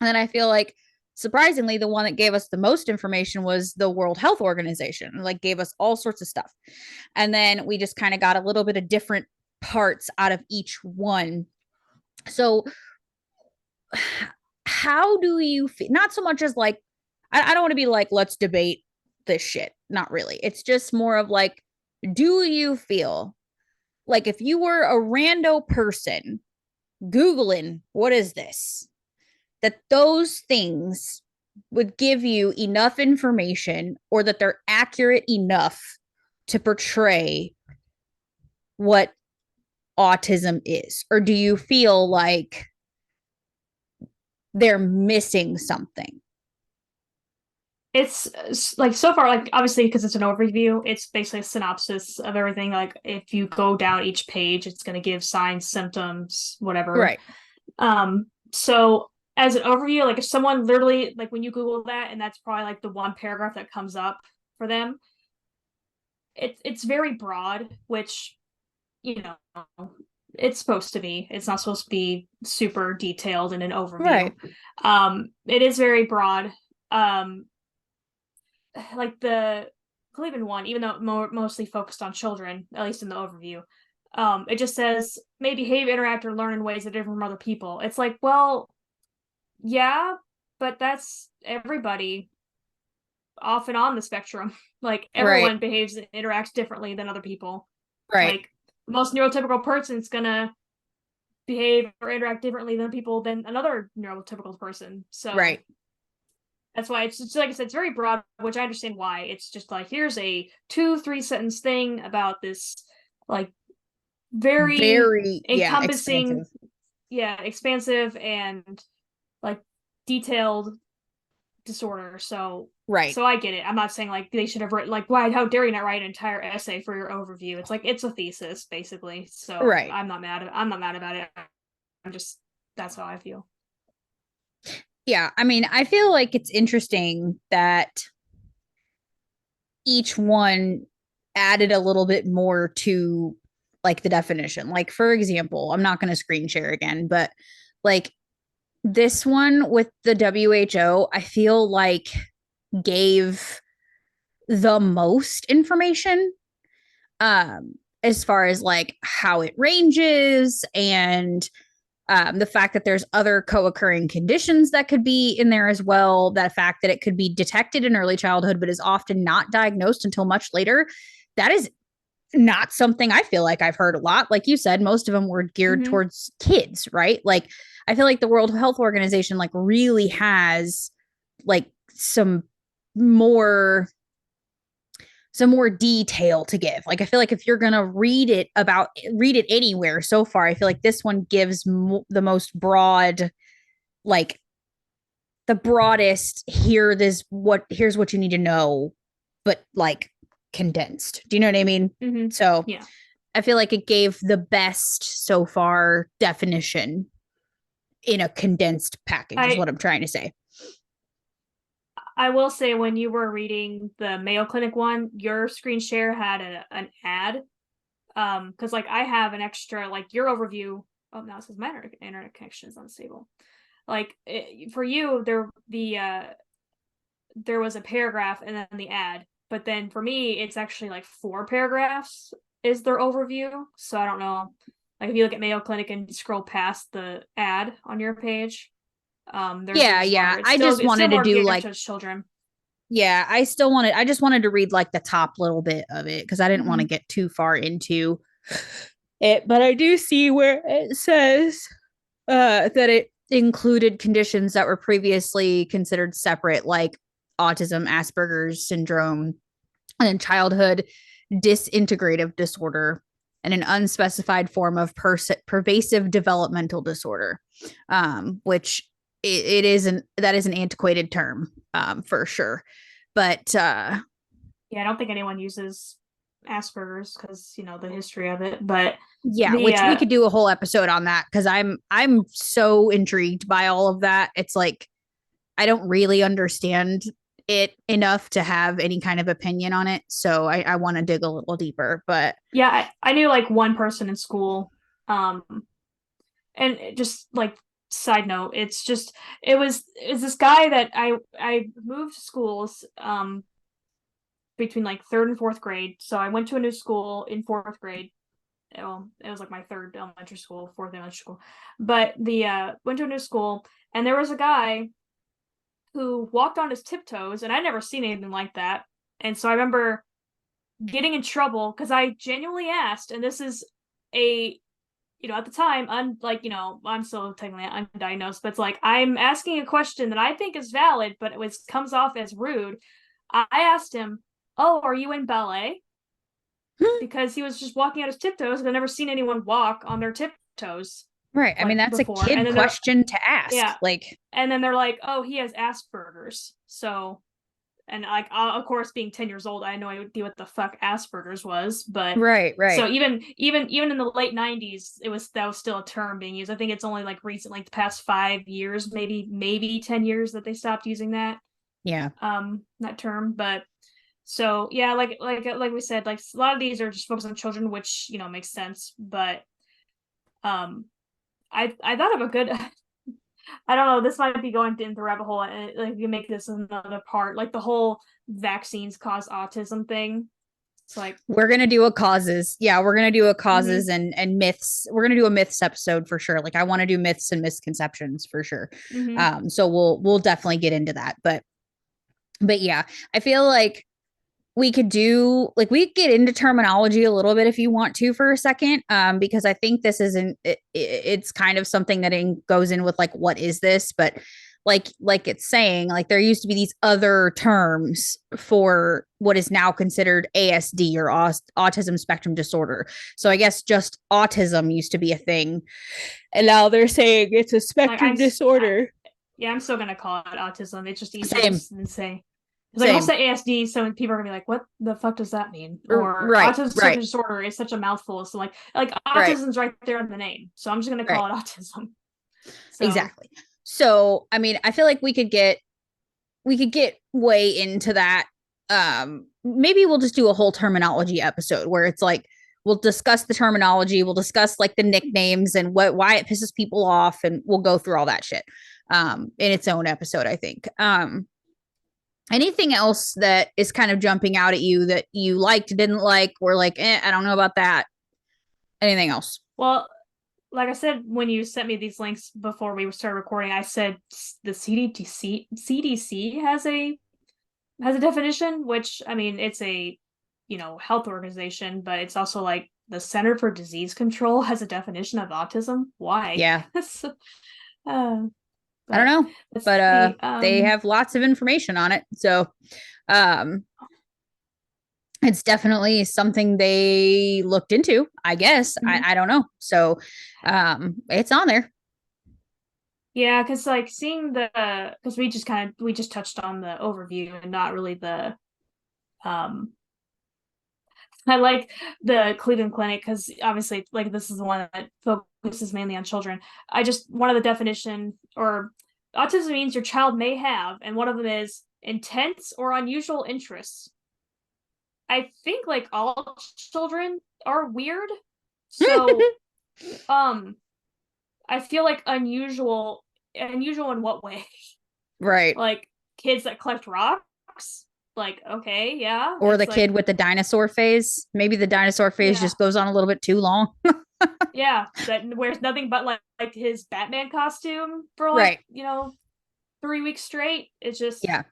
And then I feel like surprisingly, the one that gave us the most information was the World Health Organization, like gave us all sorts of stuff. And then we just kind of got a little bit of different parts out of each one. So how do you feel? Not so much as like, I don't want to be like, let's debate this shit. Not really. It's just more of like, do you feel Like if you were a rando person Googling, what is this? That those things would give you enough information or that they're accurate enough to portray what autism is? Or do you feel like they're missing something? It's like so far, like obviously because it's an overview, it's basically a synopsis of everything. Like if you go down each page, it's going to give signs, symptoms, whatever. Right. So as an overview, like if someone literally, like when you Google that, and that's probably like the one paragraph that comes up for them, it's very broad, which, you know, it's supposed to be. It's not supposed to be super detailed in an overview. Right. It is very broad. Like the Cleveland one, even though mostly focused on children, at least in the overview, it just says may behave, interact, or learn in ways that are different from other people. It's like, well, yeah, but that's everybody off and on the spectrum. Like Right. everyone behaves and interacts differently than other people. Right. Like the most neurotypical person's gonna behave or interact differently than people than another neurotypical person. So Right. that's why it's just, like I said, it's very broad, which I understand why. It's just like here's a 2-3 sentence thing about this, like very Very, yeah, encompassing, expansive. yeah, expansive and like detailed disorder. So Right. I get it. I'm not saying like they should have written like, why, how dare you not write an entire essay for your overview? It's like it's a thesis basically. So Right. I'm not mad about it. I'm just, that's how I feel. Yeah. I mean, I feel like it's interesting that each one added a little bit more to like the definition. Like, for example, I'm not going to screen share again, but like this one with the WHO, I feel like gave the most information as far as like how it ranges and the fact that there's other co-occurring conditions that could be in there as well, the fact that it could be detected in early childhood but is often not diagnosed until much later. That is not something I feel like I've heard a lot. Like you said, most of them were geared Mm-hmm. towards kids, right? Like I feel like the World Health Organization like really has like more some more detail to give. Like I feel like if you're going to read it anywhere so far, I feel like this one gives the most broad, like the broadest here's what you need to know, but like condensed. Do you know what I mean? Mm-hmm. So Yeah. I feel like it gave the best so far definition in a condensed package is I what I'm trying to say. I will say when you were reading the Mayo Clinic one, your screen share had an ad. Because like I have an extra, like your overview. Oh, now it says my internet connection is unstable. Like for you, there was a paragraph and then the ad, but then for me, it's actually like 4 paragraphs is their overview. So I don't know. Like if you look at Mayo Clinic and scroll past the ad on your page, theirs Yeah, is yeah. longer. I just It's still wanted to more do geared like towards children. yeah, I just wanted to read like the top little bit of it because I didn't want to Mm-hmm. get too far into it, but I do see where it says that it included conditions that were previously considered separate, like autism, Asperger's syndrome, and then childhood disintegrative disorder, and an unspecified form of pervasive developmental disorder, which it isn't that is an antiquated term for sure. But Yeah, I don't think anyone uses Asperger's because the history of it. But yeah, the which we could do a whole episode on that because I'm so intrigued by all of that. It's like I don't really understand it enough to have any kind of opinion on it. So I want to dig a little deeper. But yeah, I knew like one person in school, um, and just like side note, it was this guy that I moved schools between like third and fourth grade. So I went to a new school in fourth grade. Well, it was like my third elementary school, fourth elementary school. But the went to a new school, and there was a guy who walked on his tiptoes, and I'd never seen anything like that. And so I remember getting in trouble because I genuinely asked, and this is a, at the time, I'm like, I'm still technically undiagnosed, but it's like I'm asking a question that I think is valid, but comes off as rude. I asked him, "Oh, are you in ballet?" Because he was just walking on his tiptoes, and I've never seen anyone walk on their tiptoes Right. I mean, like that's a before. And kid then they're question to ask. yeah, Like, and then they're like, "Oh, he has Asperger's." So, and like, of course, being 10 years old, I had no idea what the fuck Asperger's was. But right, so right. even in the late 90s, that was still a term being used. I think it's only like recent, like the past 5 years, maybe 10 years, that they stopped using Yeah. that term. But so yeah, like we said, like a lot of these are just focused on children, which makes sense. But um, I thought of a good. I don't know. This might be going into the rabbit hole. Like, you make this another part, like the whole vaccines cause autism thing. It's like, We're gonna do a causes. Yeah, we're gonna do a mm-hmm, causes and myths. We're gonna do a myths episode for sure. Like I want to do myths and misconceptions for sure. mm-hmm. So we'll definitely get into that. But yeah, I feel like we get into terminology a little bit if you want to for a second, because I think this isn't it's kind of something that goes in with like what is this, but like it's saying, like there used to be these other terms for what is now considered ASD or autism spectrum disorder. So I guess just autism used to be a thing, and now they're saying it's a Like spectrum disorder. yeah, I'm still gonna call it autism. It's just easier Same, to say. It's like, if I same. say ASD, so people are gonna be like, "What the fuck does that mean?" Or Right, autism right, spectrum disorder is such a mouthful. So like right, autism's right there in the name. So I'm just gonna right. call it autism. So Exactly. So, I mean, I feel like we could get way into that. Maybe we'll just do a whole terminology episode where it's like we'll discuss the terminology, we'll discuss like the nicknames and why it pisses people off, and we'll go through all that shit in its own episode, I think. Anything else that is kind of jumping out at you that you liked, didn't like, or like, I don't know about that? Anything else? well, like I said, when you sent me these links before we started recording, I said the CDC has a definition, which, I mean, it's a health organization, but it's also like the Center for Disease Control has a definition of autism. Why? Yeah, uh, I don't but know, let's but see. they have lots of information on it. So, um it's definitely something they looked into, I guess. Mhm. I don't know. So, it's on there. Yeah, because like seeing because we just touched on the overview and not really the um I like the Cleveland Clinic because obviously, like, this is the one that focuses mainly on children. I just one of the definition or autism means your child may have, and one of them is intense or unusual interests. I think like all children are weird, so um, I feel like unusual in what way? Right. Like kids that collect rocks. Like, okay, yeah, Or the it's kid like, with the dinosaur phase. Maybe the dinosaur phase yeah. just goes on a little bit too long. Yeah, that wears nothing but like his Batman costume for like, Right. 3 weeks straight. It's just Yeah.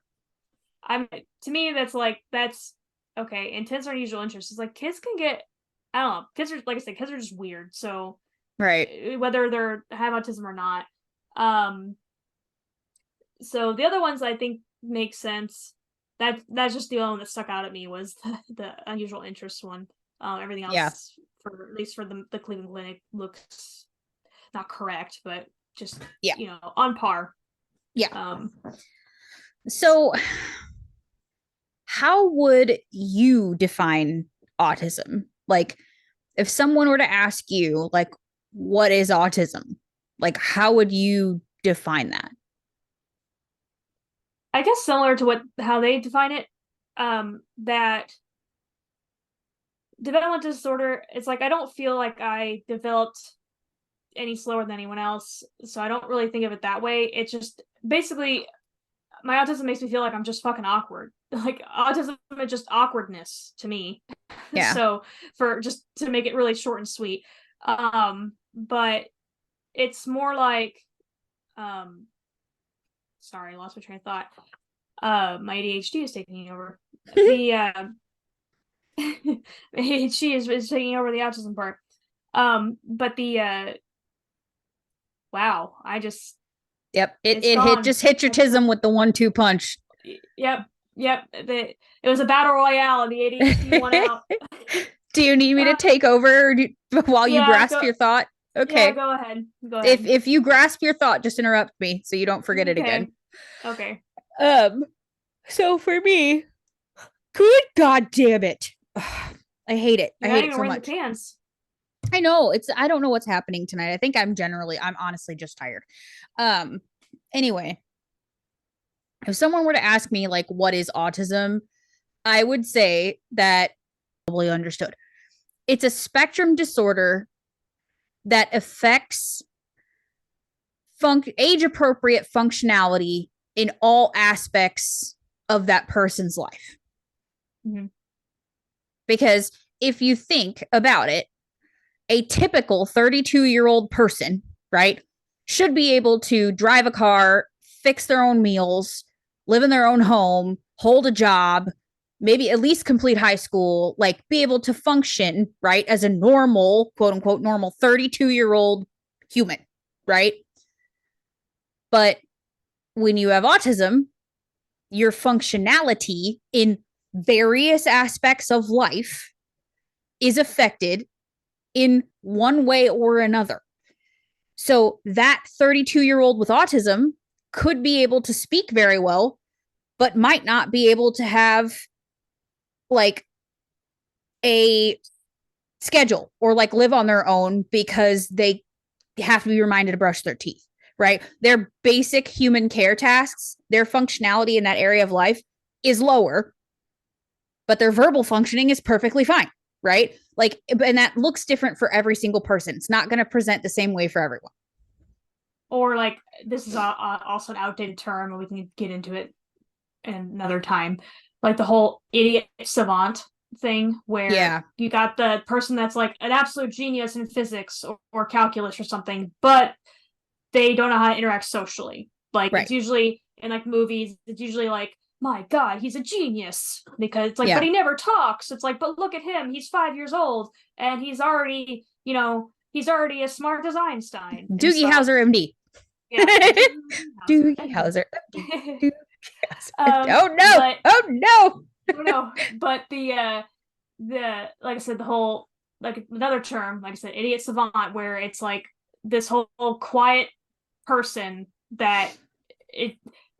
I'm to me that's okay. Intense or unusual interests. It's like kids can get, I don't know. Kids are, like I said, kids are just weird. So Right. whether they're have autism or not. Um so the other ones I think make sense. That's just the only one that stuck out at me was the unusual interest one. Everything Yeah. else, for at least for the Cleveland Clinic, looks not correct, but just Yeah. on par. Yeah. Um, So, how would you define autism? Like, if someone were to ask you, like, what is autism? Like, how would you define that? I guess similar to how they define it, that developmental disorder. It's like I don't feel like I developed any slower than anyone else, so I don't really think of it that way. It's just basically my autism makes me feel like I'm just fucking awkward. Like autism is just awkwardness to me. Yeah. So for just to make it really short and sweet, but it's more like, um, sorry, I lost my train of thought. My ADHD is taking over. The ADHD is taking over the autism part. But the wow, Yep. it's It hit gone. just hit your tism with the 1-2 punch. Yep, yep. It was a battle royale, and the ADHD won out. Do you need me to take over while you Yeah, grasp your thought? yeah, Okay. go ahead. Go If ahead. if you grasp your thought, just interrupt me so you don't forget it again. Okay. Okay. Um. So for me, good god damn it. I hate it. I You're not hate it even so wearing the much. pants. I know I don't know what's happening tonight. I think I'm honestly just tired. Um anyway, if someone were to ask me like what is autism, I would say that probably understood. It's a spectrum disorder that affects age appropriate functionality in all aspects of that person's life. Mm-hmm. Because if you think about it, a typical 32-year-old person, right, should be able to drive a car, fix their own meals, live in their own home, hold a job, maybe at least complete high school, like be able to function, right, as a normal, quote unquote, normal 32-year-old human, right? But when you have autism, your functionality in various aspects of life is affected in one way or another. So that 32-year-old with autism could be able to speak very well, but might not be able to have like a schedule or like live on their own because they have to be reminded to brush their teeth, right? Their basic human care tasks, their functionality in that area of life is lower, but their verbal functioning is perfectly fine, right? Like, and that looks different for every single person. It's not going to present the same way for everyone. Or like this is also an outdated term, and we can get into it another time. Like the whole idiot savant thing, where Yeah. you got the person that's like an absolute genius in physics or calculus or something, but they don't know how to interact socially. Like Right. it's usually in like movies, it's usually like, my God, he's a genius. Because it's like, but Yeah. he never talks. It's like, but look at him, he's 5 years old and he's already, he's already as smart as Einstein. And Doogie so Howser, MD. yeah. Doogie Howser, MD. um, Oh no! but Oh no! no, but the like I said, the whole like another term, like I said, idiot savant, where it's like this whole quiet person that it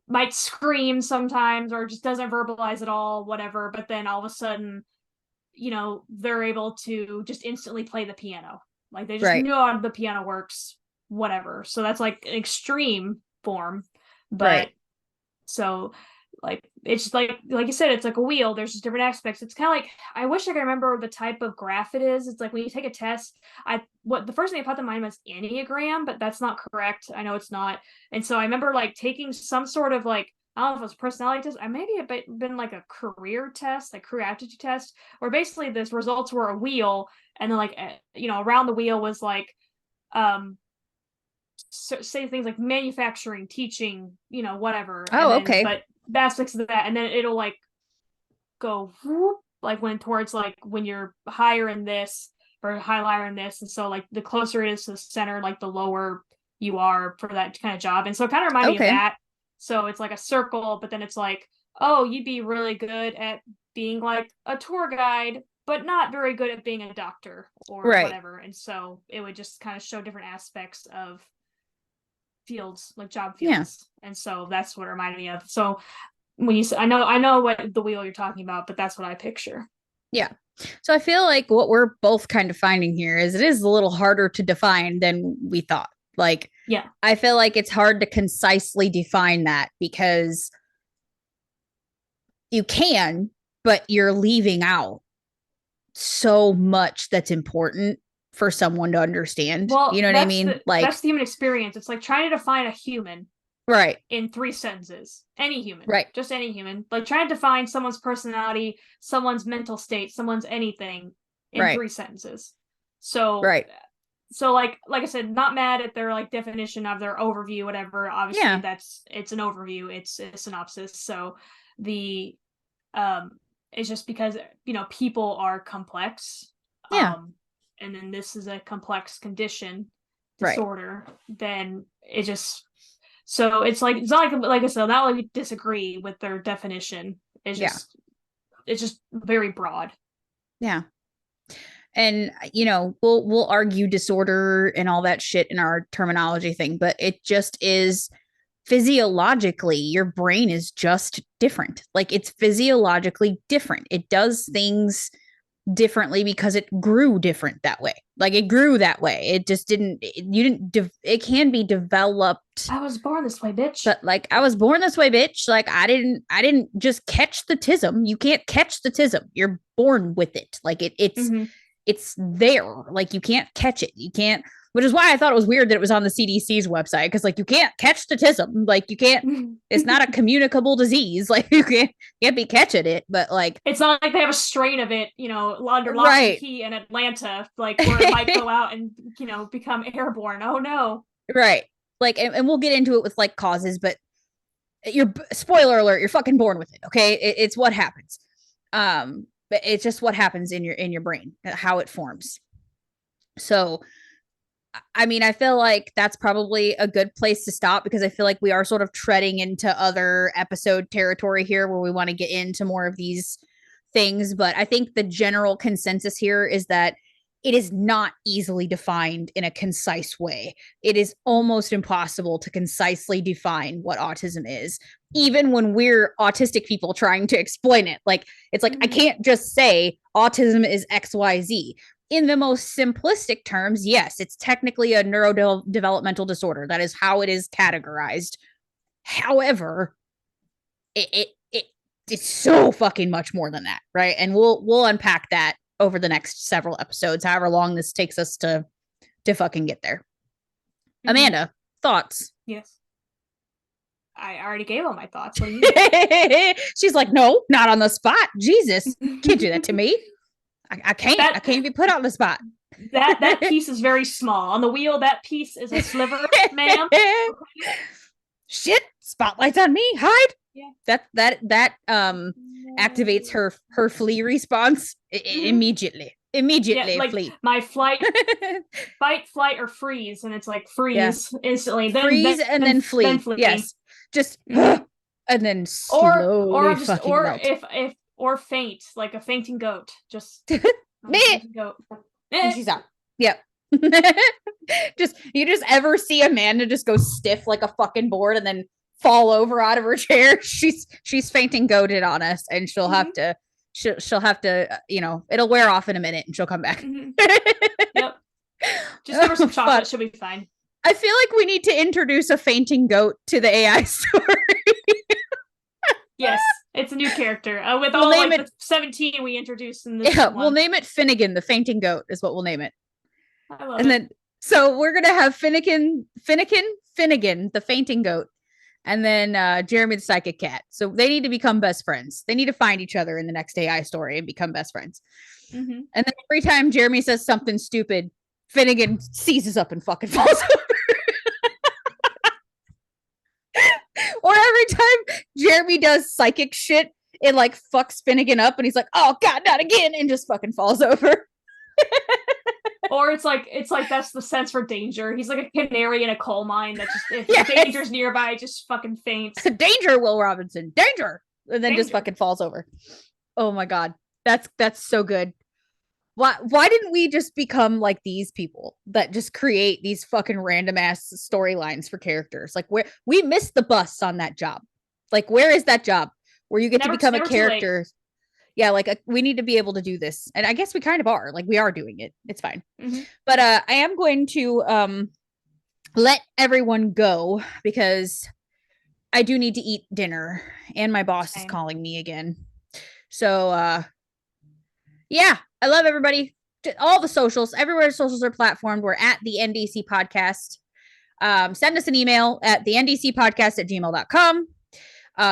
might scream sometimes or just doesn't verbalize at all, whatever, but then all of a sudden, they're able to just instantly play the piano. Like they just Right. know how the piano works, whatever. So that's like an extreme form. But Right. so like it's like you said, it's like a wheel. There's just different aspects. It's kind of like, I wish I could remember the type of graph it is. It's like when you take a test, the first thing I popped in mind was Enneagram, but that's not correct. I know it's not. And so I remember like taking some sort of like, I don't know if it was a personality test. I maybe it been like a career test, like career aptitude test, where basically the results were a wheel, and then like around the wheel was like um say things like manufacturing, teaching, whatever, and Oh, then okay. but the aspects of that, and then it'll like go whoop, like when towards like when you're higher in this or higher in this, and so like the closer it is to the center, like the lower you are for that kind of job, and so it kind of reminded me of Okay. that. So it's like a circle, but then it's like, oh, you'd be really good at being like a tour guide, but not very good at being a doctor or Right. whatever, and so it would just kind of show different aspects of fields, like job Yeah. fields. And so that's what it reminded me of. So when you say, I know what the wheel you're talking about, but that's what I picture. Yeah. So I feel like what we're both kind of finding here is it is a little harder to define than we thought. Like, Yeah. I feel like it's hard to concisely define that because you can, but you're leaving out so much that's important for someone to understand. Well, You know what I mean? that's Like, the human experience. It's like trying to define a human right, in 3 sentences. Any human, right, just any human. Like trying to define someone's personality, someone's mental state, someone's anything in right, 3 sentences. So right. like I said, not mad at their like definition of their overview, whatever. Obviously, Yeah, it's an overview, it's a synopsis. So the um it's just because people are complex. yeah. Um and then this is a complex condition Right. disorder, then it just so it's not like I said, not like we disagree with their definition. It's just very broad. Yeah. And we'll argue disorder and all that shit in our terminology thing, but it just is physiologically, your brain is just different. Like, it's physiologically different. It does things differently because it grew different that way. Like, it grew that way. It just didn't, it can be developed. I was born this way, bitch. But like, I was born this way, bitch. Like, I didn't just catch the tism. You can't catch the tism. You're born with it. Like, it's there. Like, you can't catch it. You can't, which is why I thought it was weird that it was on the CDC's website. Cause like, you can't catch the tism. Like, you can't, it's not a communicable disease. Like, you can't be catching it, but like, it's not like they have a strain of it, under lock and key in Atlanta, like where it might go out and, become airborne. Oh no. Right. Like, and we'll get into it with like causes, but spoiler alert, you're fucking born with it. Okay. It's what happens. But it's just what happens in your brain, how it forms. So, I mean, I feel like that's probably a good place to stop, because I feel like we are sort of treading into other episode territory here where we want to get into more of these things. But I think the general consensus here is that it is not easily defined in a concise way. It is almost impossible to concisely define what autism is, even when we're autistic people trying to explain it. Like, it's like, I can't just say autism is XYZ. In the most simplistic terms, yes, it's technically a neurodevelopmental disorder. That is how it is categorized. However, it's so fucking much more than that, right? And we'll unpack that over the next several episodes, however long this takes us to fucking get there. Amanda, thoughts? Yes. I already gave all my thoughts. What do you mean? She's like, no, not on the spot. Jesus, can't do that to me. I can't. I can't be put on the spot. That piece is very small. On the wheel, that piece is a sliver, ma'am. Shit, spotlight's on me. Hide. Yeah. That activates her flee response immediately. Immediately, like flee. My fight, flight, or freeze, and it's like freeze instantly. Then freeze and then flee. Then flee. Yes, just and then slowly or faint, like a fainting goat. Just goat. And she's out. Yep. you just ever see Amanda just go stiff like a fucking board and then fall over out of her chair? She's fainting goated on us, and she'll have to it'll wear off in a minute and she'll come back. Yep. Just give her some chocolate, she'll be fine. I feel like we need to introduce a fainting goat to the AI story. Yes, it's a new character. With all the 17 we introduced in this one. We'll name it Finnegan, the fainting goat is what we'll name it. I love it. Then so we're gonna have Finnegan, the fainting goat, and then Jeremy the psychic cat. So they need to become best friends. They need to find each other in the next AI story and become best friends. And then every time Jeremy says something stupid, Finnegan seizes up and fucking falls over. Or every time Jeremy does psychic shit, it like fucks Finnegan up and he's like, oh god, not again, and just fucking falls over. Or it's like that's the sense for danger. He's like a canary in a coal mine that just if danger's nearby, just fucking faints. Danger, Will Robinson, danger, and then just fucking falls over. Oh my god, that's so good. Why didn't we just become like these people that just create these fucking random ass storylines for characters? Like, where we missed the bus on that job. Like, where is that job where you get to become a character? Yeah, like we need to be able to do this, and I guess we kind of are. Like, we are doing it. It's fine. But I am going to let everyone go because I do need to eat dinner, and my boss is calling me again. So yeah, I love everybody. All the socials, everywhere socials are platformed. We're at the NDC Podcast. Send us an email at the ndcpodcast@gmail.com.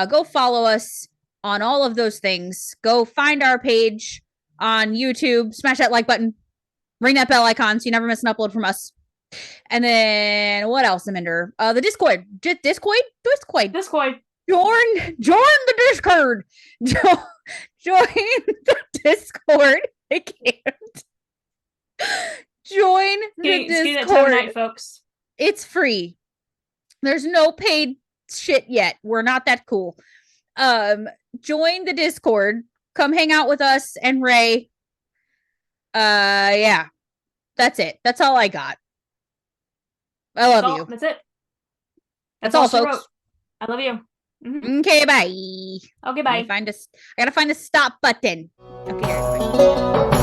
Go follow us on all of those things. Go find our page on YouTube. Smash that like button. Ring that bell icon so you never miss an upload from us. And then what else, Amanda? The Discord. Discord. Join the Discord. Join the Discord. I can't. Join the Getting that time of night, Discord. folks. It's free. There's no paid shit yet. We're not that cool. Join the Discord. Come hang out with us and Ray. Yeah. That's it. That's all I got. I love you. That's it. That's all, folks. Wrote. I love you. Mm-hmm. Okay, bye. Okay, bye. I gotta find a stop button. Okay,